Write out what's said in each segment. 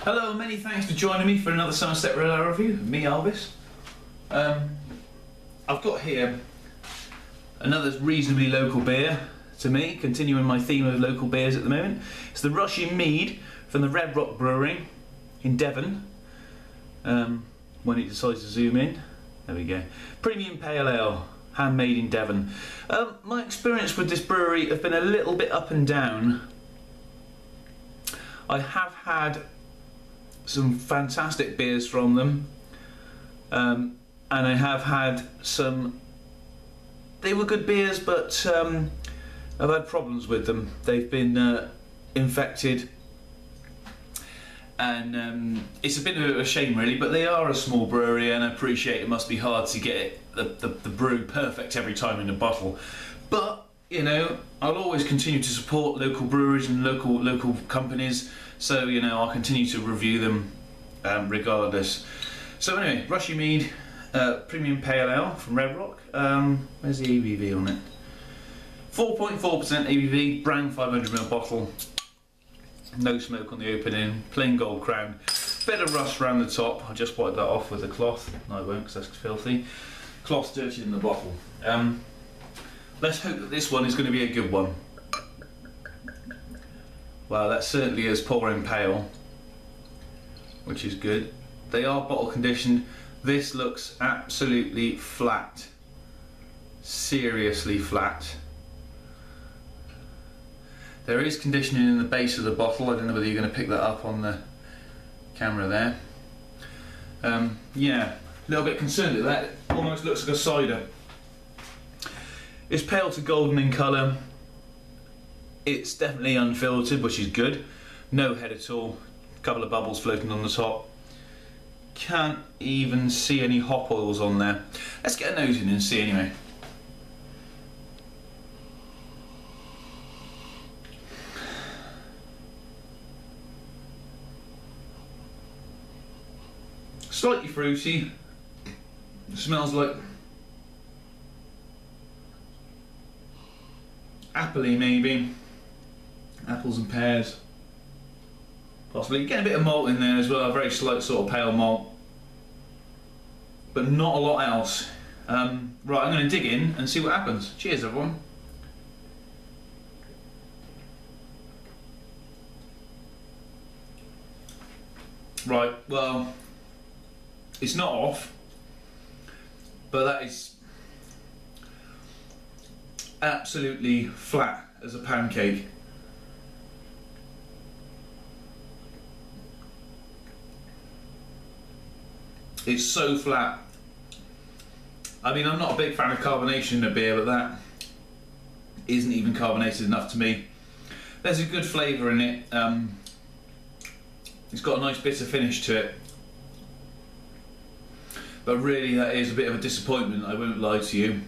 Hello, many thanks for joining me for another Somerset Red review. Me, Elvis. I've got here another reasonably local beer to me, continuing my theme of local beers at the moment. It's the Rushy Mede from the Red Rock Brewery in Devon. When it decides to zoom in, there we go. Premium Pale Ale, handmade in Devon. My experience with this brewery has been a little bit up and down. I have had some fantastic beers from them, and I have had some, they were good beers, but I've had problems with them. They've been infected, and it's a bit of a shame really, but they are a small brewery, and I appreciate it must be hard to get the brew perfect every time in the bottle, but you know, I'll always continue to support local breweries and local companies, so you know, I'll continue to review them regardless. So anyway, Rushy Mede Premium Pale Ale from Red Rock. Where's the ABV on it? 4.4% ABV, brown 500ml bottle. No smoke on the opening, plain gold crown. Bit of rust around the top. I'll just wipe that off with a cloth. No, I won't, because that's filthy. Cloth's dirty in the bottle. Let's hope that this one is going to be a good one. Well, that certainly is pouring pale, which is good. They are bottle conditioned. This looks absolutely flat. Seriously flat. There is conditioning in the base of the bottle. I don't know whether you're going to pick that up on the camera there. Yeah, a little bit concerned at that. It almost looks like a cider. It's pale to golden in colour. It's definitely unfiltered, which is good. No head at all. A couple of bubbles floating on the top. Can't even see any hop oils on there. Let's get a nose in and see anyway. Slightly fruity. Smells like appley maybe. Apples and pears. Possibly. Get a bit of malt in there as well, a very slight sort of pale malt. But not a lot else. Right, I'm going to dig in and see what happens. Cheers everyone. Right, well, it's not off, but that is absolutely flat as a pancake. It's so flat. I mean, I'm not a big fan of carbonation in a beer, but that isn't even carbonated enough to me. There's a good flavour in it. It's got a nice bitter finish to it. But really, that is a bit of a disappointment, I won't lie to you.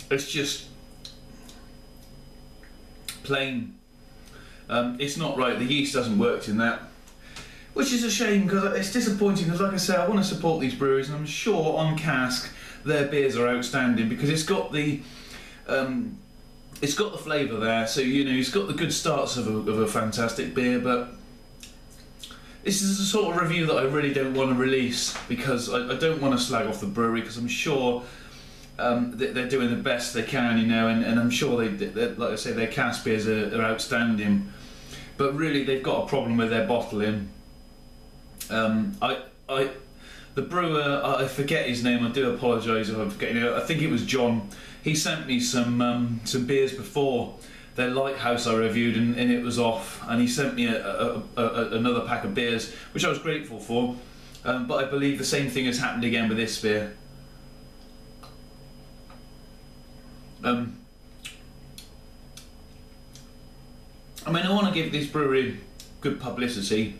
It's just plain. It's not right, the yeast hasn't worked in that, which is a shame, because it's disappointing, because like I say, I want to support these breweries, and I'm sure on cask their beers are outstanding, because it's got the flavour there, so you know, it's got the good starts of a fantastic beer. But this is the sort of review that I really don't want to release, because I don't want to slag off the brewery, because I'm sure they're doing the best they can, you know, and I'm sure they like I say, their cask beers are outstanding, but really they've got a problem with their bottling. The brewer, I forget his name, I do apologise if I'm forgetting it. I think it was John. He sent me some beers before their Lighthouse I reviewed, and it was off, and he sent me another pack of beers, which I was grateful for, but I believe the same thing has happened again with this beer. I mean, I want to give this brewery good publicity,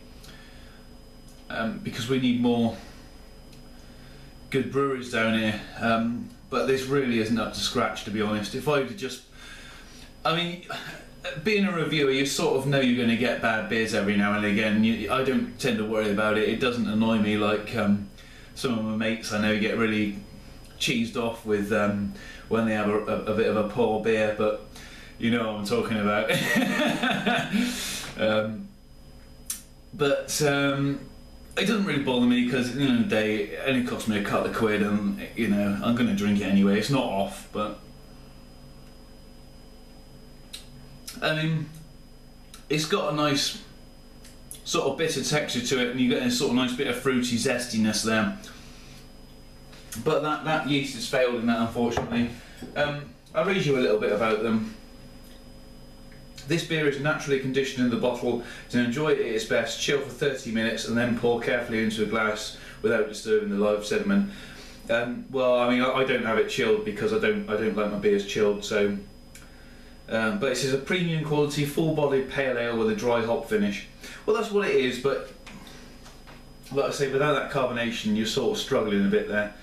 because we need more good breweries down here, but this really isn't up to scratch, to be honest. If I could just, I mean, being a reviewer, you sort of know you're going to get bad beers every now and again. I don't tend to worry about it. It doesn't annoy me like some of my mates I know get really cheesed off with when they have a bit of a poor beer, but you know what I'm talking about. It doesn't really bother me because at the end of the day it only cost me a couple of quid, and you know I'm going to drink it anyway. It's not off, but I mean it's got a nice sort of bitter texture to it, and you get a sort of nice bit of fruity zestiness there. But that yeast has failed in that, unfortunately. I'll read you a little bit about them. This beer is naturally conditioned in the bottle to enjoy it at its best. Chill for 30 minutes and then pour carefully into a glass without disturbing the live sediment. Well, I mean, I don't have it chilled because I don't like my beers chilled. So, but it says a premium quality, full-bodied pale ale with a dry hop finish. Well, that's what it is. But like I say, without that carbonation, you're sort of struggling a bit there.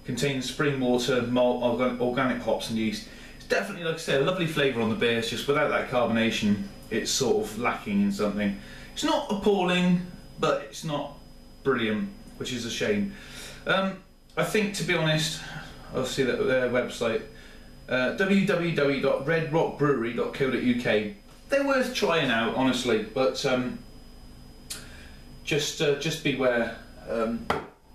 Contains spring water, malt, organic hops and yeast. It's definitely, like I say, a lovely flavour on the beer. It's just without that carbonation, it's sort of lacking in something. It's not appalling, but it's not brilliant, which is a shame. I think, to be honest, I'll see that their website, www.redrockbrewery.co.uk. They're worth trying out, honestly, but just beware.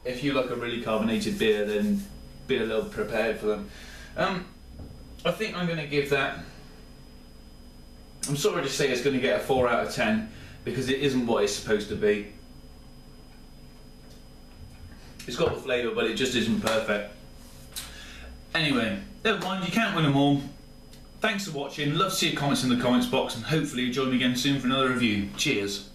If you like a really carbonated beer, then be a little prepared for them. I think I'm going to give that, I'm sorry to say it's going to get a 4 out of 10 because it isn't what it's supposed to be. It's got the flavour, but it just isn't perfect. Anyway, never mind, you can't win them all. Thanks for watching, love to see your comments in the comments box, and hopefully you'll join me again soon for another review. Cheers.